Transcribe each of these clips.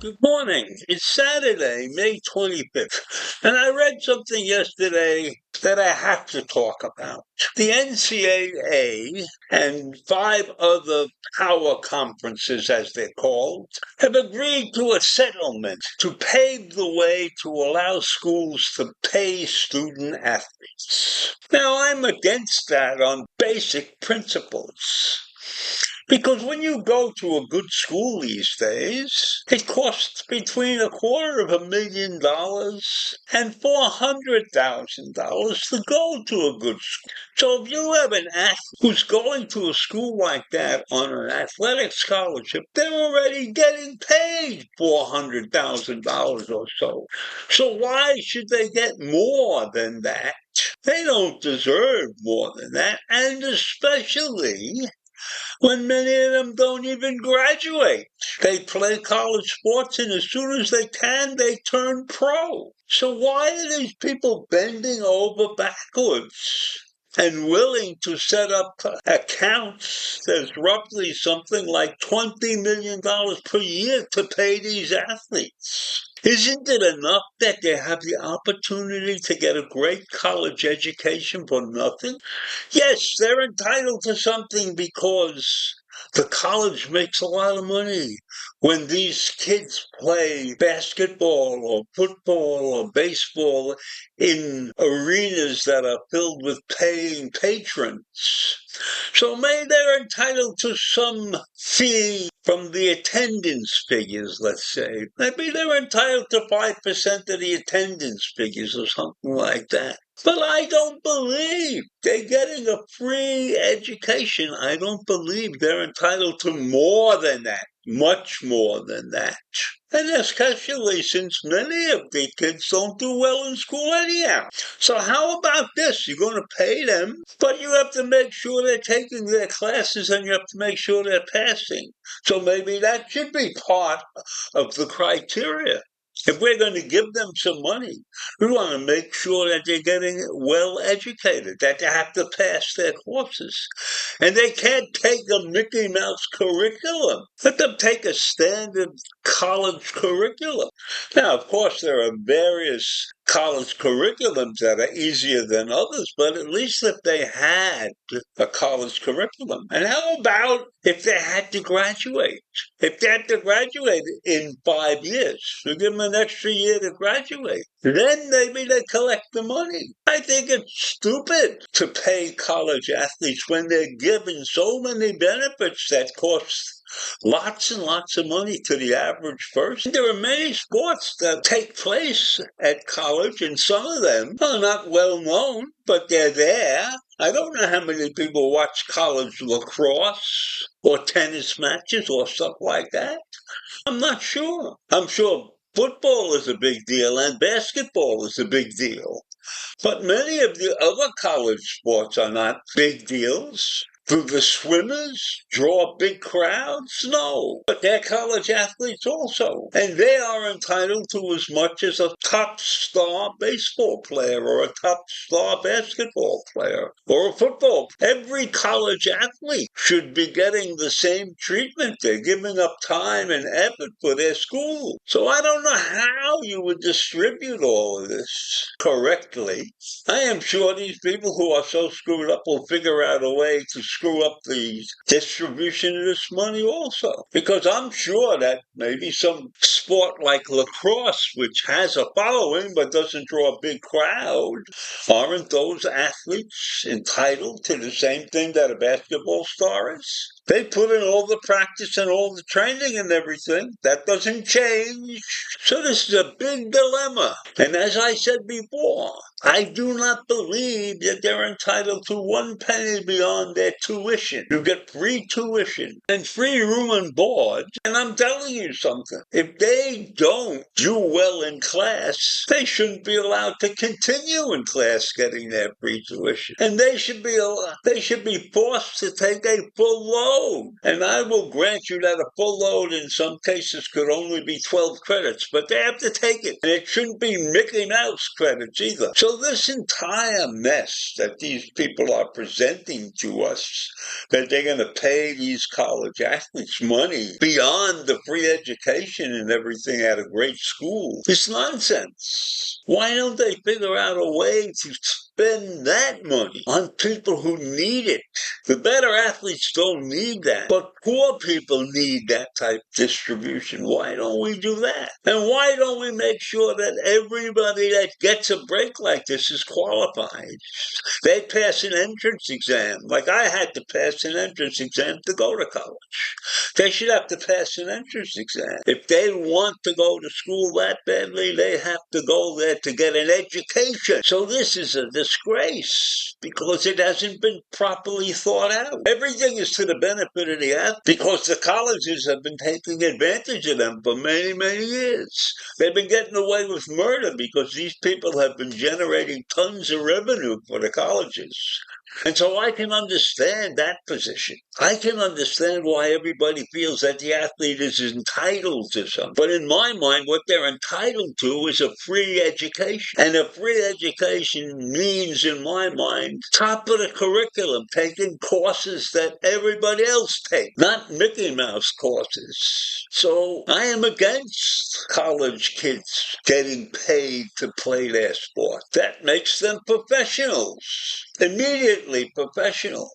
Good morning. It's Saturday, May 25th, and I read something yesterday that I have to talk about. The NCAA and five other power conferences, as they're called, have agreed to a settlement to pave the way to allow schools to pay student athletes. Now, I'm against that on basic principles. Because when you go to a good school these days, it costs between $250,000 and $400,000 to go to a good school. So if you have an athlete who's going to a school like that on an athletic scholarship, they're already getting paid $400,000 or so. So why should they get more than that? They don't deserve more than that, and especially when many of them don't even graduate. They play college sports, and as soon as they can, they turn pro. So why are these people bending over backwards and willing to set up accounts? There's roughly something like $20 million per year to pay these athletes. Isn't it enough that they have the opportunity to get a great college education for nothing? Yes, they're entitled to something because the college makes a lot of money. When these kids play basketball or football or baseball in arenas that are filled with paying patrons. So maybe they're entitled to some fee from the attendance figures, let's say. Maybe they're entitled to 5% of the attendance figures or something like that. But I don't believe they're getting a free education. I don't believe they're entitled to more than that, much more than that. And especially since many of the kids don't do well in school anyhow. So how about this? You're going to pay them, but you have to make sure they're taking their classes and you have to make sure they're passing. So maybe that should be part of the criteria. If we're going to give them some money, we want to make sure that they're getting well educated, that they have to pass their courses. And they can't take a Mickey Mouse curriculum. Let them take a standard college curriculum. Now, of course, there are various college curriculums that are easier than others, but at least if they had a college curriculum. And how about if they had to graduate? If they had to graduate in 5 years, we give them an extra year to graduate. Then maybe they collect the money. I think it's stupid to pay college athletes when they're given so many benefits that cost lots and lots of money to the average person. There are many sports that take place at college, and some of them are not well known, but they're there. I don't know how many people watch college lacrosse or tennis matches or stuff like that. I'm not sure. I'm sure football is a big deal and basketball is a big deal. But many of the other college sports are not big deals. Do the swimmers draw big crowds? No. But they're college athletes also. And they are entitled to as much as a top star baseball player or a top star basketball player or a football. Every college athlete should be getting the same treatment. They're giving up time and effort for their school. So I don't know how you would distribute all of this correctly. I am sure these people who are so screwed up will figure out a way to screw up the distribution of this money also. Because I'm sure that maybe some sport like lacrosse, which has a following but doesn't draw a big crowd, aren't those athletes entitled to the same thing that a basketball star is? They put in all the practice and all the training and everything. That doesn't change. So this is a big dilemma. And as I said before, I do not believe that they're entitled to 1 penny beyond their tuition. You get free tuition and free room and board. And I'm telling you something. If they don't do well in class, they shouldn't be allowed to continue in class getting their free tuition. And they should be forced to take a full load. And I will grant you that a full load in some cases could only be 12 credits, but they have to take it. And it shouldn't be Mickey Mouse credits either. So this entire mess that these people are presenting to us, that they're going to pay these college athletes money beyond the free education and everything at a great school, is nonsense. Why don't they figure out a way to spend that money on people who need it? The better athletes don't need that, but poor people need that type of distribution. Why don't we do that? And why don't we make sure that everybody that gets a break like this is qualified? They pass an entrance exam, like I had to pass an entrance exam to go to college. They should have to pass an entrance exam. If they want to go to school that badly, they have to go there to get an education. So this is a disgrace because it hasn't been properly thought out. Everything is to the benefit of the athletes because the colleges have been taking advantage of them for many, many years. They've been getting away with murder because these people have been generating tons of revenue for the colleges. And so I can understand that position. I can understand why everybody feels that the athlete is entitled to something. But in my mind, what they're entitled to is a free education. And a free education means, in my mind, top of the curriculum, taking courses that everybody else takes, not Mickey Mouse courses. So I am against college kids getting paid to play their sport. That makes them professionals. Immediately professionals.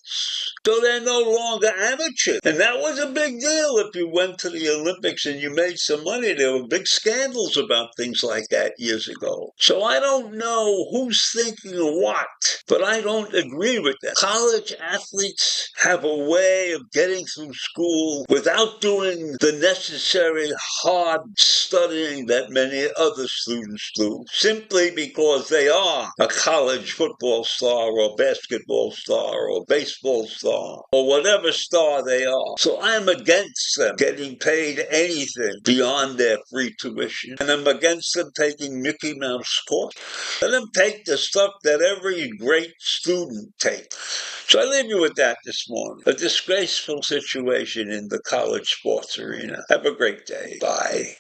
So they're no longer amateurs. And that was a big deal if you went to the Olympics and you made some money. There were big scandals about things like that years ago. So I don't know who's thinking what, but I don't agree with that. College athletes have a way of getting through school without doing the necessary hard studying that many other students do, simply because they are a college football star or basketball star or baseball star or whatever star they are. So I'm against them getting paid anything beyond their free tuition. And I'm against them taking Mickey Mouse courses. Let them take the stuff that every great student takes. So I leave you with that this morning. A disgraceful situation in the college sports arena. Have a great day. Bye.